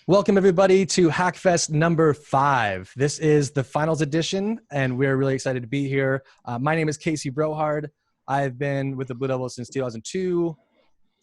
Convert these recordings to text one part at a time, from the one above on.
Welcome, everybody, to Hackfest number 5. This is the finals edition, and we're really excited to be here. My name is Casey Brohard. I've been with the Blue Devils since 2002,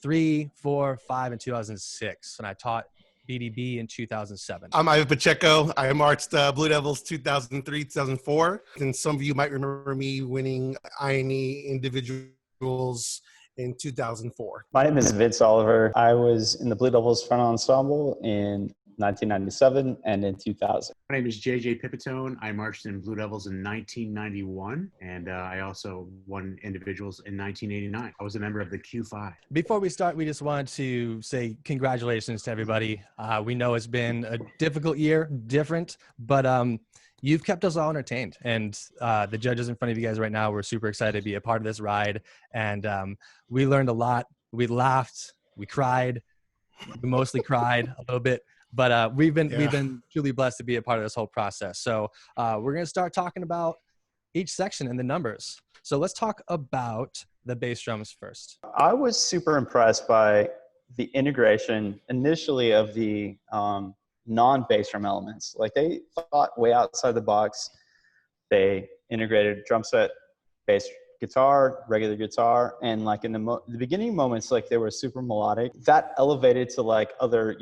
3, 4, 5, and 2006, and I taught BDB in 2007. I'm Ivan Pacheco. I marched Blue Devils 2003, 2004. And some of you might remember me winning INE individuals in 2004. My name is Vince Oliver. I was in the Blue Devils front ensemble in 1997 and in 2000. My name is JJ Pipitone. I marched in Blue Devils in 1991, and I also won individuals in 1989. I was a member of the Q5. Before we start, we just wanted to say congratulations to everybody. We know it's been a difficult year, different, but you've kept us all entertained. And the judges in front of you guys right now, we're super excited to be a part of this ride. And we learned a lot. We laughed. We cried. We mostly cried a little bit. But we've been truly blessed to be a part of this whole process. So we're going to start talking about each section and the numbers. So let's talk about the bass drums first. I was super impressed by the integration initially of the non-bass drum elements. Like they thought way outside the box. They integrated drum set, bass guitar, regular guitar, and like in the beginning moments, like they were super melodic. That elevated to like other,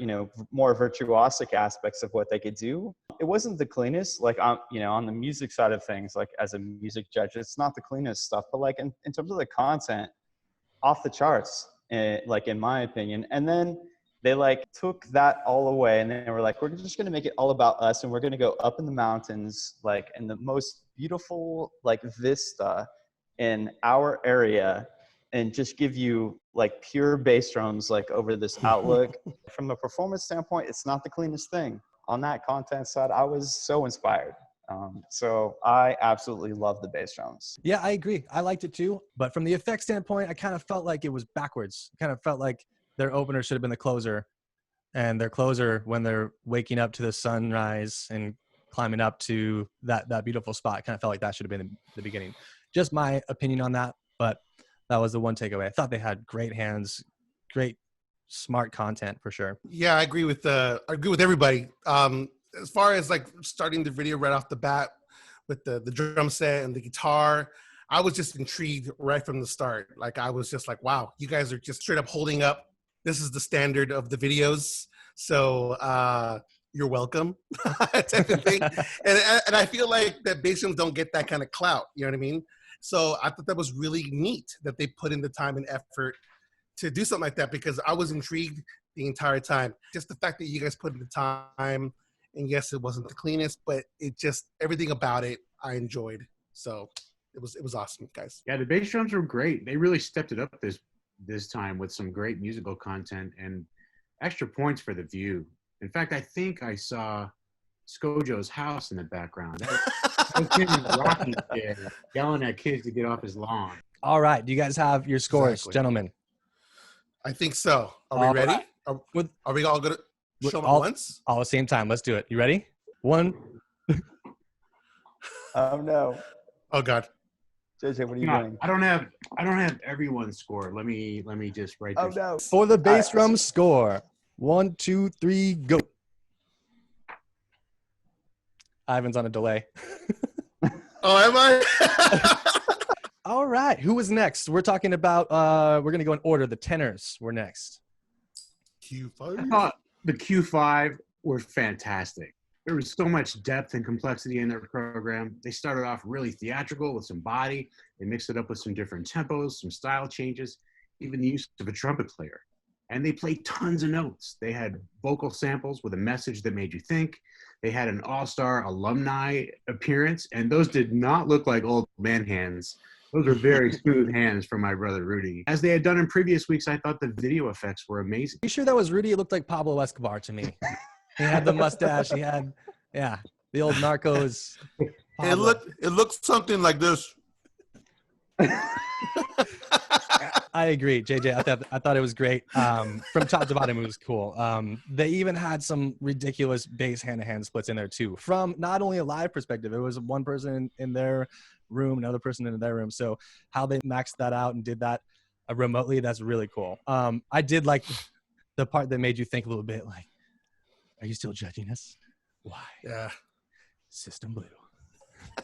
more virtuosic aspects of what they could do. It wasn't the cleanest, like on the music side of things, like as a music judge, it's not the cleanest stuff, but like in terms of the content, off the charts, like in my opinion. And then they like took that all away and they were like, we're just going to make it all about us. And we're going to go up in the mountains, like in the most beautiful, like vista in our area, and just give you like pure bass drums, like over this outlook. From a performance standpoint, it's not the cleanest thing. On that content side, I was so inspired. So I absolutely love the bass drums. Yeah, I agree. I liked it too. But from the effect standpoint, I kind of felt like it was backwards. I kind of felt like their opener should have been the closer, and their closer, when they're waking up to the sunrise and climbing up to that beautiful spot, kind of felt like that should have been the beginning. Just my opinion on that, but that was the one takeaway. I thought they had great hands, great, smart content for sure. Yeah, I agree with everybody. As far as like starting the video right off the bat with the drum set and the guitar, I was just intrigued right from the start. Like I was just like, wow, you guys are just straight up holding up. This is the standard of the videos. So you're welcome type of thing. And I feel like that bass drums don't get that kind of clout. You know what I mean? So I thought that was really neat that they put in the time and effort to do something like that, because I was intrigued the entire time. Just the fact that you guys put in the time, and yes, it wasn't the cleanest, but it just, everything about it I enjoyed. So it was awesome, guys. Yeah, the bass drums were great. They really stepped it up this time with some great musical content and extra points for the view. In fact, I think I saw Skojo's house in the background. That was him in a rocking chair, yelling at kids to get off his lawn. All right. Do you guys have your scores, Exactly. Gentlemen? I think so. Are we ready? Right. Are we all going to show them all, once? All at the same time. Let's do it. You ready? 1. Oh no. Oh God. JJ, what are you doing? I don't have everyone's score. Let me just write this. Oh no. For the bass drum score. 1, 2, 3, go. Ivan's on a delay. Oh, am I? All right. Who was next? We're talking about, we're going to go in order. The tenors were next. Q5. I thought the Q5 were fantastic. There was so much depth and complexity in their program. They started off really theatrical with some body. They mixed it up with some different tempos, some style changes, even the use of a trumpet player. And they played tons of notes. They had vocal samples with a message that made you think. They had an all-star alumni appearance, and those did not look like old man hands. Those were very smooth hands from my brother Rudy. As they had done in previous weeks, I thought the video effects were amazing. You sure that was Rudy? It looked like Pablo Escobar to me. He had the mustache. He had, the old Narcos. It looked something like this. I agree, JJ. I thought it was great. From top to bottom, it was cool. They even had some ridiculous bass hand-to-hand splits in there too. From not only a live perspective, it was one person in their room, another person in their room. So how they maxed that out and did that remotely, that's really cool. I did like the part that made you think a little bit like, Are you still judging us? Why? Yeah. System Blue.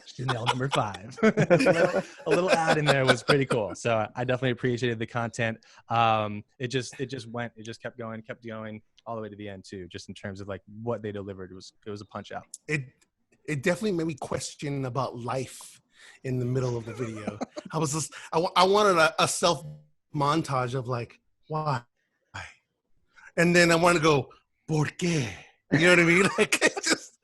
Chanel number 5. a little ad in there was pretty cool. So I definitely appreciated the content. It just kept going all the way to the end too, just in terms of like what they delivered. It was a punch out. It definitely made me question about life in the middle of the video. I was just, I wanted a self montage of like, why? And then I want to go, ¿por qué? You know what I mean? Like, it's just,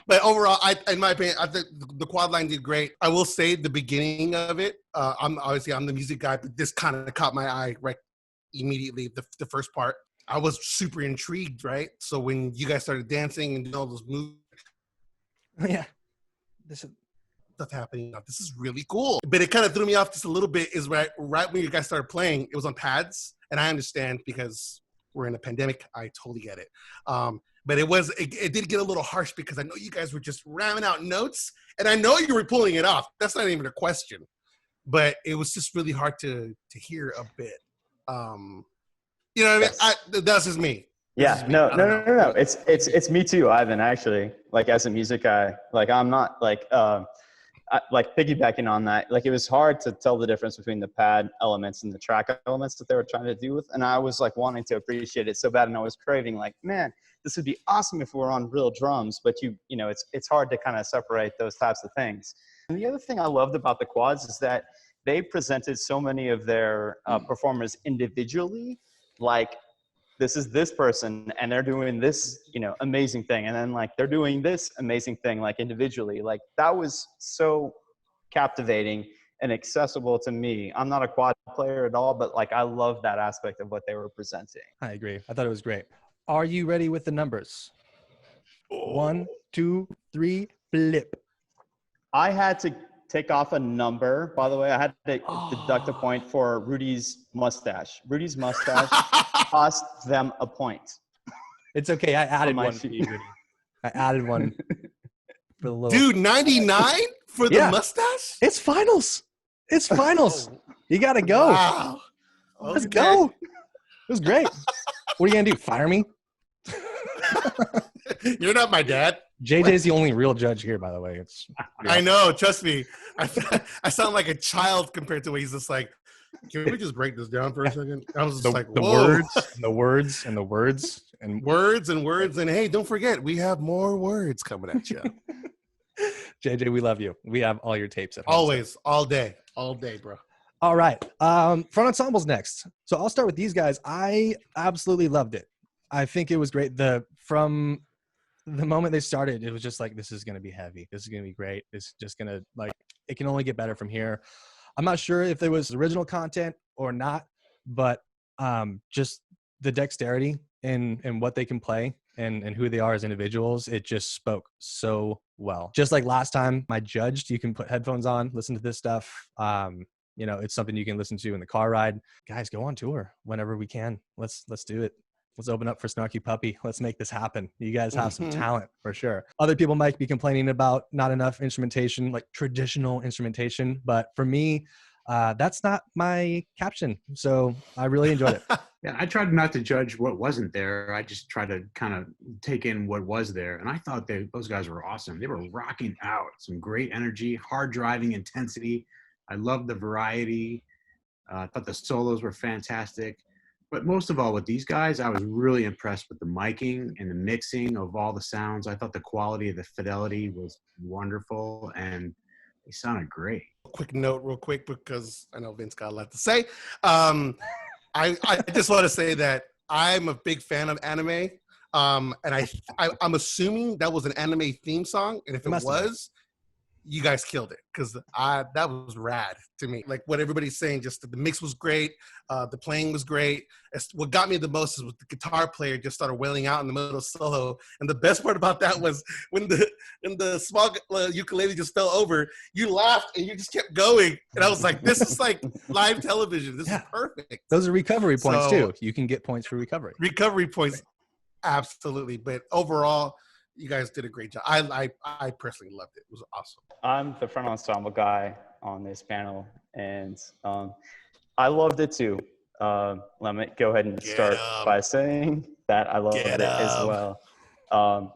but overall, in my opinion, I think the quad line did great. I will say the beginning of it, I'm the music guy, but this kind of caught my eye right immediately. The first part, I was super intrigued, right? So when you guys started dancing and doing all those moves, Yeah, this is stuff happening. This is really cool. But it kind of threw me off just a little bit. Is right when you guys started playing, it was on pads, and I understand because we're in a pandemic. I totally get it. But it did get a little harsh because I know you guys were just ramming out notes, and I know you were pulling it off. That's not even a question. But it was just really hard to hear a bit. You know what I mean? That's just me. Yeah, no. It's me too, Ivan. Actually, like as a music guy, like I'm not like like piggybacking on that. Like it was hard to tell the difference between the pad elements and the track elements that they were trying to do with, and I was like wanting to appreciate it so bad, and I was craving like, man, this would be awesome if we were on real drums. But you know, it's hard to kind of separate those types of things. And the other thing I loved about the quads is that they presented so many of their performers individually, like. This is this person and they're doing this, you know, amazing thing. And then like, they're doing this amazing thing, like individually, like that was so captivating and accessible to me. I'm not a quad player at all, but like, I love that aspect of what they were presenting. I agree. I thought it was great. Are you ready with the numbers? 1, 2, 3, flip. I had to take off a number, by the way. I had to deduct a point for Rudy's mustache. Rudy's mustache cost them a point. It's okay. I added one for you, Rudy. I added one for the little. Dude, 99 for the mustache? It's finals. It's finals. You got to go. Wow. Let's go. It was great. What are you going to do? Fire me? You're not my dad. JJ's the only real judge here, by the way. I know. Trust me. I sound like a child compared to what he's just like, can we just break this down for a second? I was just like, whoa. the words. And hey, don't forget, we have more words coming at you. JJ, we love you. We have all your tapes at home. Always, all day, bro. All right. Front ensembles next. So I'll start with these guys. I absolutely loved it. I think it was great. From the moment they started, it was just like, this is going to be heavy. This is going to be great. It's just going to like, it can only get better from here. I'm not sure if there was original content or not, but just the dexterity and what they can play and who they are as individuals, it just spoke so well. Just like last time I judged, you can put headphones on, listen to this stuff. You know, it's something you can listen to in the car ride. Guys, go on tour whenever we can. Let's do it. Let's open up for Snarky Puppy. Let's make this happen. You guys have some talent for sure. Other people might be complaining about not enough instrumentation, like traditional instrumentation. But for me, that's not my caption. So I really enjoyed it. Yeah, I tried not to judge what wasn't there. I just tried to kind of take in what was there. And I thought those guys were awesome. They were rocking out. Some great energy, hard driving intensity. I loved the variety. I thought the solos were fantastic. But most of all, with these guys, I was really impressed with the miking and the mixing of all the sounds. I thought the quality of the fidelity was wonderful, and they sounded great. Quick note real quick, because I know Vince got a lot to say. I just want to say that I'm a big fan of anime, and I'm assuming that was an anime theme song, and if it was, you guys killed it, because that was rad to me. Like what everybody's saying, just the mix was great, the playing was great. What got me the most is when the guitar player just started wailing out in the middle of solo, and the best part about that was when the small ukulele just fell over, you laughed and you just kept going, and I was like, this is like live television. This is perfect. Those are recovery points too. You can get points for recovery. Recovery points, absolutely. But overall, you guys did a great job. I personally loved it. It was awesome. I'm the front ensemble guy on this panel, and I loved it too. Let me go ahead and start by saying that I loved it as well. Um,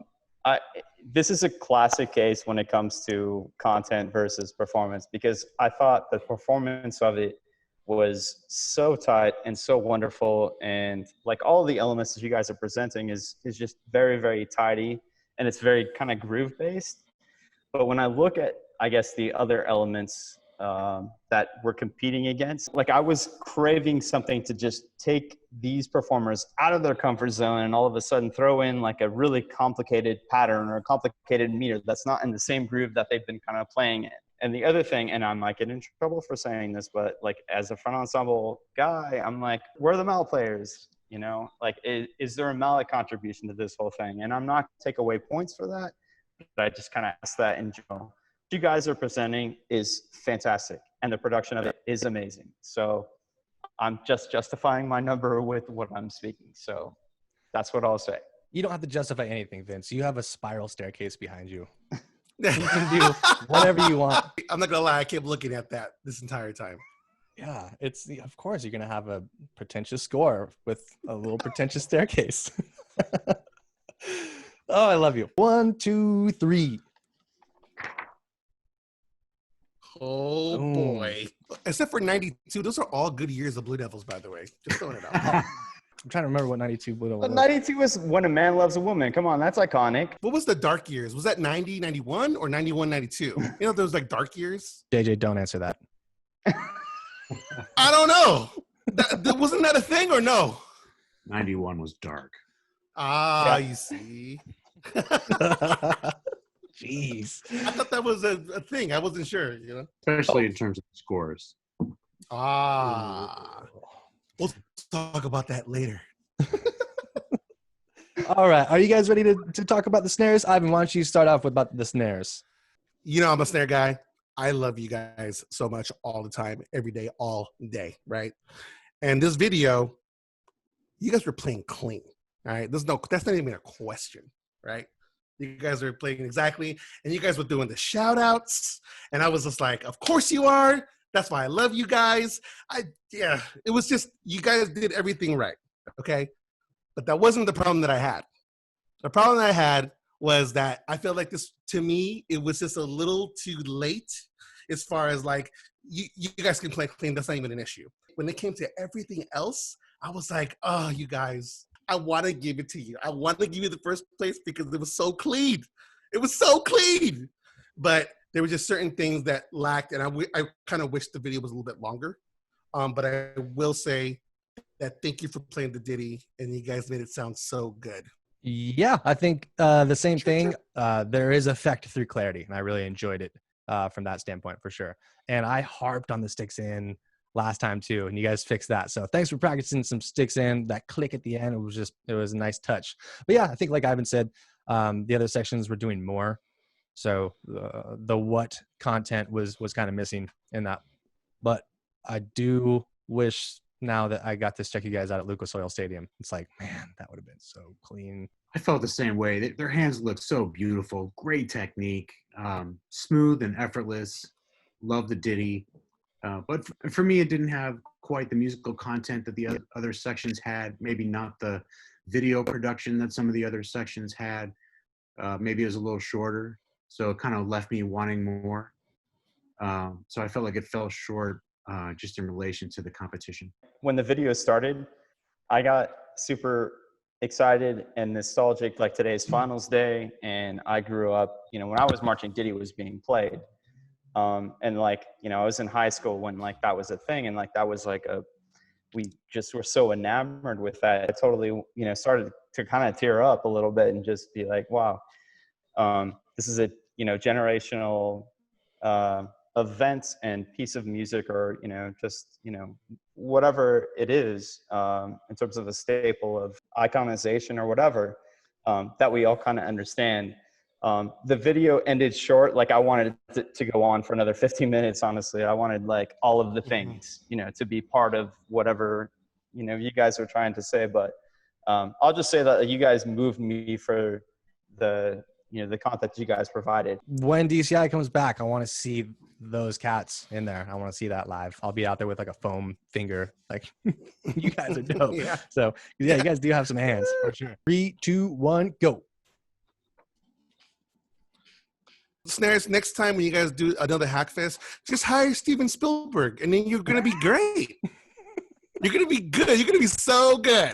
this is a classic case when it comes to content versus performance, because I thought the performance of it was so tight and so wonderful, and like all the elements that you guys are presenting is just very, very tidy, and it's very kind of groove based. But when I look at, I guess, the other elements that we're competing against, like I was craving something to just take these performers out of their comfort zone and all of a sudden throw in like a really complicated pattern or a complicated meter that's not in the same groove that they've been kind of playing in. And the other thing, and I might get in trouble for saying this, but like as a front ensemble guy, I'm like, where are the mallet players? You know, like, is there a mallet contribution to this whole thing? And I'm not going to take away points for that, but I just kind of ask that in general. What you guys are presenting is fantastic, and the production of it is amazing. So I'm just justifying my number with what I'm speaking. So that's what I'll say. You don't have to justify anything, Vince. You have a spiral staircase behind you. You can do whatever you want. I'm not gonna lie, I kept looking at that this entire time. Yeah, it's of course you're gonna have a pretentious score with a little pretentious staircase. Oh, I love you. 1, 2, 3. Oh boy. Except for 92, those are all good years of Blue Devils, by the way. Just throwing it out. I'm trying to remember what 92 Blue Devil But was. 92 is When a Man Loves a Woman. Come on, that's iconic. What was the dark years? Was that 90, 91 or 91, 92? You know, those like dark years? JJ, don't answer that. I don't know. Wasn't that a thing or no? 91 was dark. Ah, Yeah. You see. Jeez. I thought that was a thing. I wasn't sure, you know? Especially in terms of scores. Ah. We'll talk about that later. All right. Are you guys ready to talk about the snares? Ivan, why don't you start off with about the snares? You know, I'm a snare guy. I love you guys so much all the time, every day, all day, right? And this video, you guys were playing clean, all right? That's not even a question, right? You guys are playing exactly, and you guys were doing the shout outs, and I was just like, of course you are. That's why I love you guys. It was just, you guys did everything right, okay? But that wasn't the problem that I had. The problem that I had was that I felt like this, to me, it was just a little too late as far as like, you guys can play clean, that's not even an issue. When it came to everything else, I was like, oh, you guys, I want to give it to you. I want to give you the first place because it was so clean. It was so clean. But there were just certain things that lacked, and I kind of wish the video was a little bit longer. But I will say that thank you for playing the ditty, and you guys made it sound so good. Yeah, I think the same thing. There is effect through clarity, and I really enjoyed it from that standpoint for sure. And I harped on the sticks in last time too, and you guys fixed that. So thanks for practicing some sticks in. That click at the end, it was a nice touch. But yeah, I think like Ivan said, the other sections were doing more. So the what content was kind of missing in that. But I do wish now that I got to check you guys out at Lucas Oil Stadium. It's like, man, that would have been so clean. I felt the same way. Their hands look so beautiful. Great technique. Smooth and effortless. Love the ditty. But for me, it didn't have quite the musical content that the other sections had. Maybe not the video production that some of the other sections had. Maybe it was a little shorter. So it kind of left me wanting more. So I felt like it fell short just in relation to the competition. When the video started, I got super excited and nostalgic, like today's finals day. And I grew up, when I was marching, ditty was being played. And like, I was in high school when like that was a thing. And like, that was like we just were so enamored with that. I totally, started to kind of tear up a little bit and just be like, wow, this is a, generational, event and piece of music, or, just, whatever it is, in terms of a staple of iconization or whatever, that we all kind of understand. The video ended short. Like I wanted it to go on for another 15 minutes. Honestly, I wanted like all of the things, to be part of whatever, you guys were trying to say, but, I'll just say that you guys moved me for the content you guys provided. When DCI comes back, I want to see those cats in there. I want to see that live. I'll be out there with like a foam finger. Like you guys are dope. Yeah. So yeah, you guys do have some hands for sure. 3, 2, 1, go. Snares, next time when you guys do another Hackfest, just hire Steven Spielberg, and then you're gonna be great. You're gonna be good. You're gonna be so good.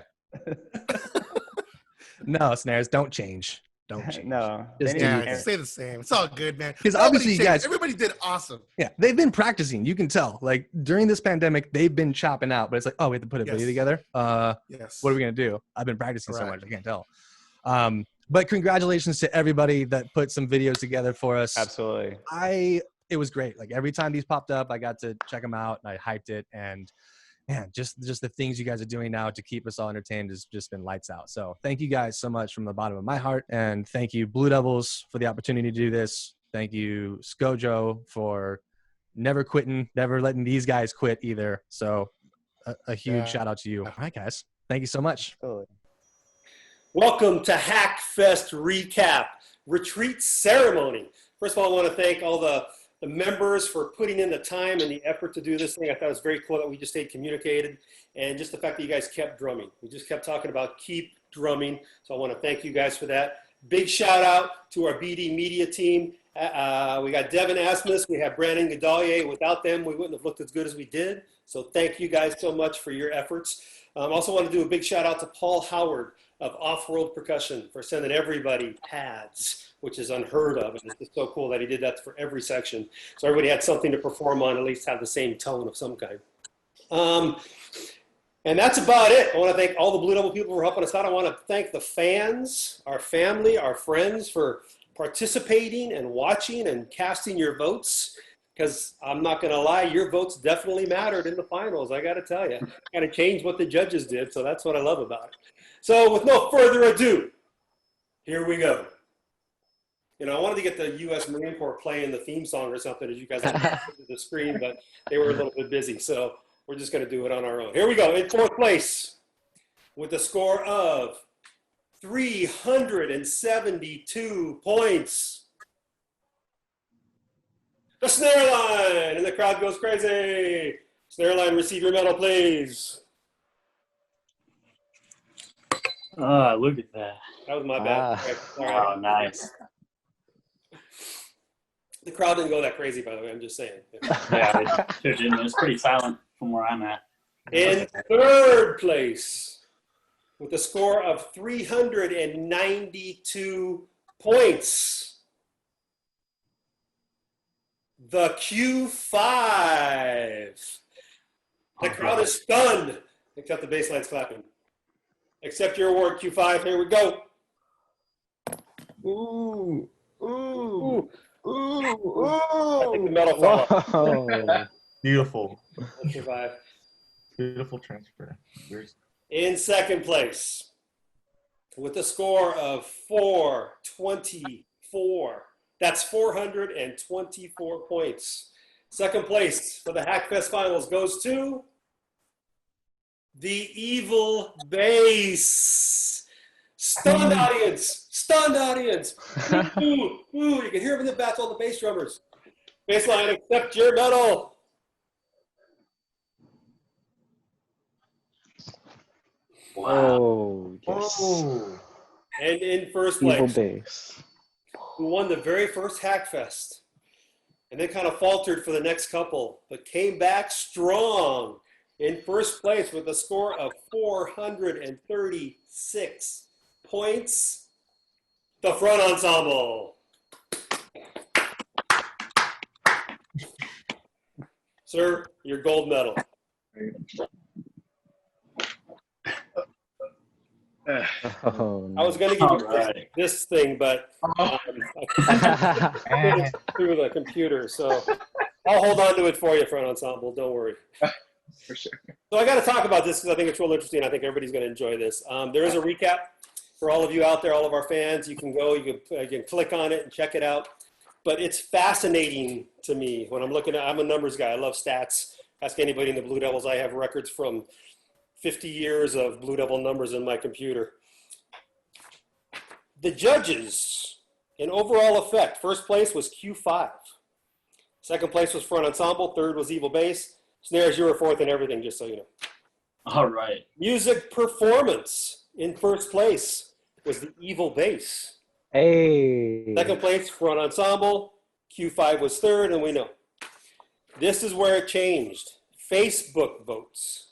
No, Snares, don't change. Don't change. No. Just They do need your Yeah, thing. stay the same. It's all good, man. Because Nobody obviously you changed. guys, Everybody did awesome. yeah, they've been practicing. You can tell. Like during this pandemic, they've been chopping out. But it's like, oh, we have to put a video Yes. together. Yes. What are we gonna do? I've been practicing so Correct. much, I can't tell. But congratulations to everybody that put some videos together for us. Absolutely. It was great. Like every time these popped up, I got to check them out and I hyped it. And man, just the things you guys are doing now to keep us all entertained has just been lights out. So thank you guys so much from the bottom of my heart. And thank you Blue Devils for the opportunity to do this. Thank you Skojo for never quitting, never letting these guys quit either. So a huge shout out to you. All right, guys. Thank you so much. Absolutely. Welcome to Hackfest Recap Retreat Ceremony. First of all, I want to thank all the members for putting in the time and the effort to do this thing. I thought it was very cool that we just stayed communicated, and just the fact that you guys kept drumming. We just kept talking about keep drumming, so I want to thank you guys for that. Big shout out to our BD Media team. We got Devin Asmus, we have Brandon Godalier. Without them, we wouldn't have looked as good as we did, so thank you guys so much for your efforts. Also want to do a big shout out to Paul Howard of Off-World Percussion for sending everybody pads, which is unheard of. And it's just so cool that he did that for every section. So everybody had something to perform on, at least have the same tone of some kind. And that's about it. I want to thank all the Blue Devil people for helping us out. I want to thank the fans, our family, our friends for participating and watching and casting your votes. Because I'm not going to lie, your votes definitely mattered in the finals. I got to tell you, got to change what the judges did. So that's what I love about it. So with no further ado, here we go. You know, I wanted to get the U.S. Marine Corps playing the theme song or something as you guys had the screen, but they were a little bit busy. So we're just going to do it on our own. Here we go. In fourth place with a score of 372 points. The snare line, and the crowd goes crazy. Snare line, receive your medal, please. Oh, look at that. That was my bad. All right. Oh, nice. The crowd didn't go that crazy, by the way. I'm just saying. Yeah, it's pretty silent from where I'm at. In third place, with a score of 392 points, the Q5. The crowd is stunned, except the bass line's clapping. Accept your award, Q5. Here we go. Ooh. Ooh. Ooh. I think the medal fell off. Whoa. Beautiful. Let's survive. Beautiful transfer. In second place, with a score of 424. That's 424 points. Second place for the Hackfest Finals goes to the Evil Bass. Stunned audience. Stunned audience. Ooh, ooh, you can hear them in the back, all the bass drummers. Bassline, accept your medal. Oh, yes. Oh. And in first Evil place, bass. who won the very first Hackfest, and then kind of faltered for the next couple, but came back strong in first place with a score of 436 points. The Front Ensemble. Sir, your gold medal. Oh, I was going to give you Alright. this thing, but I through the computer, so I'll hold on to it for you, Front Ensemble. Don't worry. For sure. So I got to talk about this because I think it's real interesting. I think everybody's going to enjoy this. There is a recap for all of you out there, all of our fans. You can go, you can click on it and check it out. But it's fascinating to me when I'm looking at, I'm a numbers guy. I love stats. Ask anybody in the Blue Devils. I have records from 50 years of Blue Devil numbers in my computer. The judges, in overall effect, first place was Q5. Second place was Front Ensemble. Third was Evil Bass. Snares, you were fourth in everything, just so you know. All right. Music performance in first place was the Evil Bass. Hey. Second place, Front Ensemble. Q5 was third, and we know. This is where it changed. Facebook votes.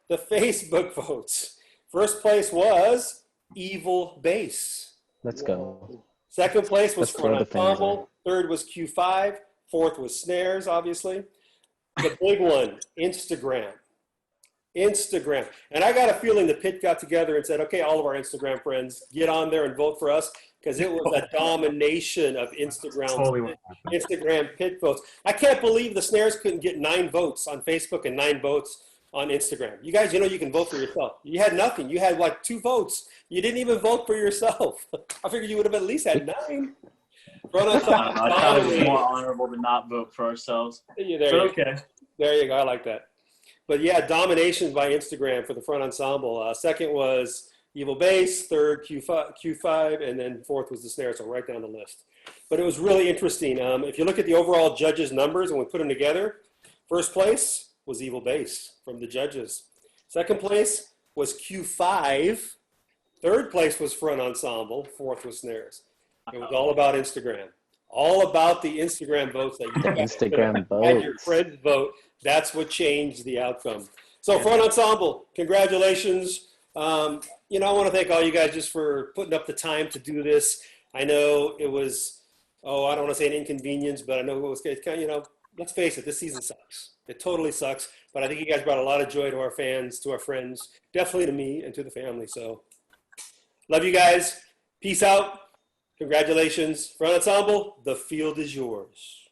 The Facebook votes. First place was Evil Bass. Let's go. Second place was Let's throw Front the fingers Ensemble. Third was Q5. Fourth was Snares, obviously. The big one, Instagram. Instagram. And I got a feeling the pit got together and said, okay, all of our Instagram friends, get on there and vote for us, because it was a domination of Instagram pit votes. I can't believe the Snares couldn't get 9 votes on Facebook and 9 votes on Instagram. You guys, you know you can vote for yourself. You had nothing. You had like 2 votes. You didn't even vote for yourself. I figured you would have at least had 9. I thought it was more honorable to not vote for ourselves. Yeah, Okay. There you go. I like that. But yeah, domination by Instagram for the front ensemble. Second was Evil Bass, third Q5, and then fourth was the Snare, so right down the list. But it was really interesting. If you look at the overall judges' numbers and we put them together, first place was Evil Bass from the judges. Second place was Q5. Third place was front ensemble. Fourth was Snares. It was all about Instagram. All about the Instagram votes that you Instagram had your votes. friends vote. That's what changed the outcome. So front ensemble, congratulations. You know, I want to thank all you guys just for putting up the time to do this. I know it was, I don't want to say an inconvenience, but I know it was kind of, you know, let's face it, this season sucks. It totally sucks. But I think you guys brought a lot of joy to our fans, to our friends, definitely to me and to the family. So love you guys. Peace out. Congratulations. Front ensemble, the field is yours.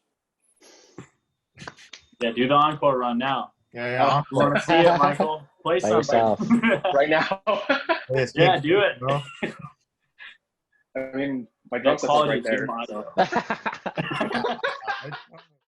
Yeah, do the encore run now. Yeah. You want to see it, Michael? Play By something. yourself. Right now. Yeah, do it. Bro. I mean, my That drum set is quality right is there. too much. So.